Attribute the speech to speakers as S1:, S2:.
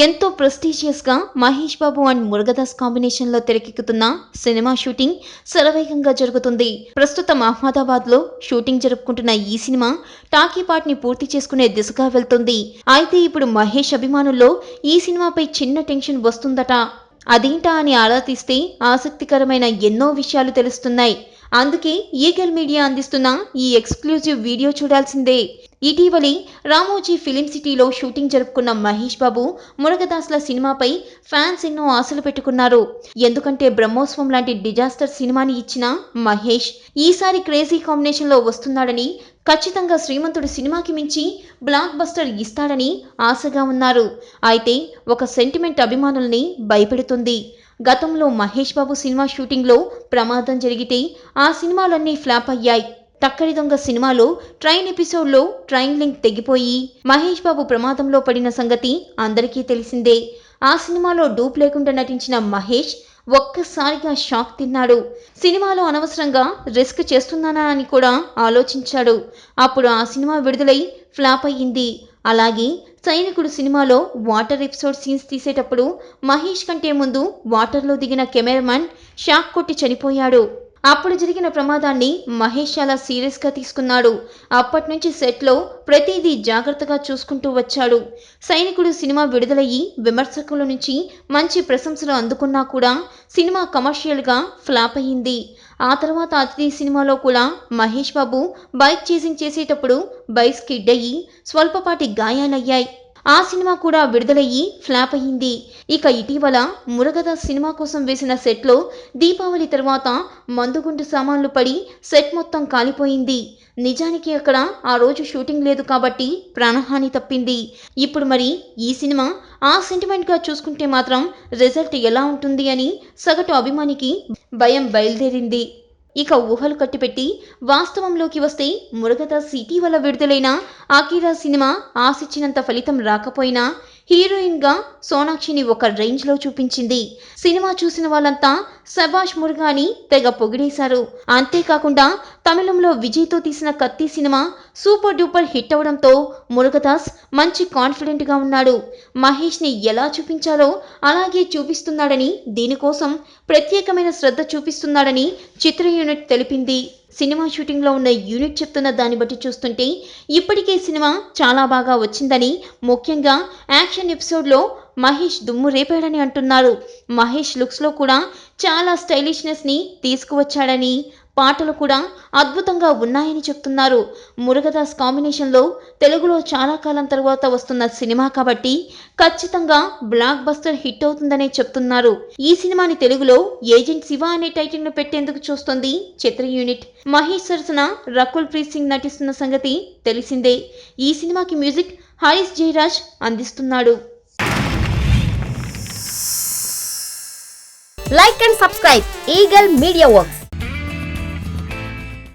S1: ఎంతో ప్రెస్టీజియస్ గా Mahesh Babu and Murugadoss combination లో తెరకెక్కుతున్న సినిమా షూటింగ్ శరవేగంగా జరుగుతుంది. ప్రస్తుతం అహ్మదాబాద్ లో షూటింగ్ జరుపుకుంటున్న ఈ సినిమా టాకీ పార్ట్ ని పూర్తి చేసుకునే దిశగా వెళ్తుంది. అయితే ఇప్పుడు మహేష్ అభిమానుల్లో ఈ సినిమాపై చిన్న టెన్షన్ వస్తుందట. అదేంటా అని ఆరా తీస్తే ఆసక్తికరమైన ఎన్నో విషయాలు తెలుస్తున్నాయి. అందుకే ఈగల్ మీడియా అందిస్తున్న ఈ ఎక్స్క్లూజివ్ వీడియో చూడాల్సిందే. ఇటీవలి రామోజీ ఫిలిం సిటీలో షూటింగ్ జరుపుకున్న మహేష్ బాబు మురుగదాస్ల సినిమాపై ఫ్యాన్స్ ఎన్నో ఆశలు పెట్టుకున్నారు. ఎందుకంటే బ్రహ్మోత్సవం లాంటి డిజాస్టర్ సినిమాని ఇచ్చిన మహేష్ ఈసారి క్రేజీ కాంబినేషన్ లో వస్తున్నాడని, ఖచ్చితంగా శ్రీమంతుడు సినిమాకి మించి బ్లాక్ బస్టర్ ఇస్తాడని ఆశగా ఉన్నారు. అయితే ఒక సెంటిమెంట్ అభిమానుల్ని భయపెడుతుంది. గతంలో మహేష్ బాబు సినిమా షూటింగ్లో ప్రమాదం జరిగితే ఆ సినిమాలన్నీ ఫ్లాప్ అయ్యాయి. టక్కరి దొంగ సినిమాలో ట్రైన్ ఎపిసోడ్లో ట్రైన్ లింక్ తెగిపోయి మహేష్ బాబు ప్రమాదంలో పడిన సంగతి అందరికీ తెలిసిందే. ఆ సినిమాలో డూప్ లేకుండా నటించిన మహేష్ ఒక్కసారిగా షాక్ తిన్నాడు. సినిమాలో అనవసరంగా రిస్క్ చేస్తున్నానా అని కూడా ఆలోచించాడు. అప్పుడు ఆ సినిమా విడుదలై ఫ్లాప్ అయ్యింది. అలాగే సైనికుడు సినిమాలో వాటర్ ఎపిసోడ్ సీన్స్ తీసేటప్పుడు మహేష్ కంటే ముందు వాటర్లో దిగిన కెమెరామన్ షాక్ కొట్టి చనిపోయాడు. అప్పుడు జరిగిన ప్రమాదాన్ని మహేష్ చాలా సీరియస్గా తీసుకున్నాడు. అప్పటి నుంచి సెట్లో ప్రతిదీ జాగ్రత్తగా చూసుకుంటూ వచ్చాడు. సైనికుడు సినిమా విడుదలయ్యి విమర్శకుల నుంచి మంచి ప్రశంసలు అందుకున్నా కూడా సినిమా కమర్షియల్గా ఫ్లాప్ అయ్యింది. ఆ తర్వాత అతిథి సినిమాలో కూడా మహేష్ బాబు బైక్ చేసింగ్ చేసేటప్పుడు బైక్ స్కిడ్ అయ్యి స్వల్పపాటి గాయాలయ్యాయి. ఆ సినిమా కూడా విడుదలయ్యి ఫ్లాప్ అయ్యింది. ఇక ఇటీవల మురుగదాస్ సినిమా కోసం వేసిన సెట్లో దీపావళి తర్వాత మందుగుండు సామాన్లు పడి సెట్ మొత్తం కాలిపోయింది. నిజానికి అక్కడ ఆ రోజు షూటింగ్ లేదు కాబట్టి ప్రాణహాని తప్పింది. ఇప్పుడు మరి ఈ సినిమా ఆ సెంటిమెంట్గా చూసుకుంటే మాత్రం రిజల్ట్ ఎలా ఉంటుంది అని సగటు అభిమానికి భయం బయలుదేరింది. ఇక ఊహలు కట్టిపెట్టి వాస్తవంలోకి వస్తే మురుగదాస్ ఇటీవల విడుదలైన అకీరా సినిమా ఆశించినంత ఫలితం రాకపోయినా హీరోయిన్గా సోనాక్షిని ఒక రేంజ్లో చూపించింది. సినిమా చూసిన వాళ్ళంతా శభాష్ మురుగా అని తెగ పొగిడేశారు. అంతేకాకుండా తమిళంలో విజయ్తో తీసిన కత్తి సినిమా సూపర్ డూపర్ హిట్ అవడంతో మురుగదాస్ మంచి కాన్ఫిడెంట్గా ఉన్నాడు. మహేష్ని ఎలా చూపించాలో అలాగే చూపిస్తున్నాడని, దీనికోసం ప్రత్యేకమైన శ్రద్ధ చూపిస్తున్నాడని చిత్ర యూనిట్ తెలిపింది. సినిమా షూటింగ్లో ఉన్న యూనిట్ చెప్తున్న దాన్ని బట్టి చూస్తుంటే ఇప్పటికే సినిమా చాలా బాగా వచ్చిందని, ముఖ్యంగా యాక్షన్ ఎపిసోడ్లో మహేష్ దుమ్ము రేపాడని అంటున్నారు. మహేష్ లుక్స్లో కూడా చాలా స్టైలిష్నెస్ని తీసుకువచ్చాడని, పాటలు కూడా అద్భుతంగా ఉన్నాయని చెప్తున్నారు. మురుగదాస్ కాంబినేషన్లో తెలుగులో చాలా కాలం తర్వాత వస్తున్న సినిమా కాబట్టి ఖచ్చితంగా బ్లాక్ బస్టర్ హిట్ అవుతుందనే చెప్తున్నారు. ఈ సినిమాని తెలుగులో ఏజెంట్ శివ అనే టైటిల్ ను పెట్టేందుకు చూస్తోంది చిత్ర యూనిట్. మహేష్ సరసన రకుల్ ప్రీత్ సింగ్ నటిస్తున్న సంగతి తెలిసిందే. ఈ సినిమాకి మ్యూజిక్ హారిస్ జయరాజ్ అందిస్తున్నాడు.
S2: Like and subscribe Eagle Media Works.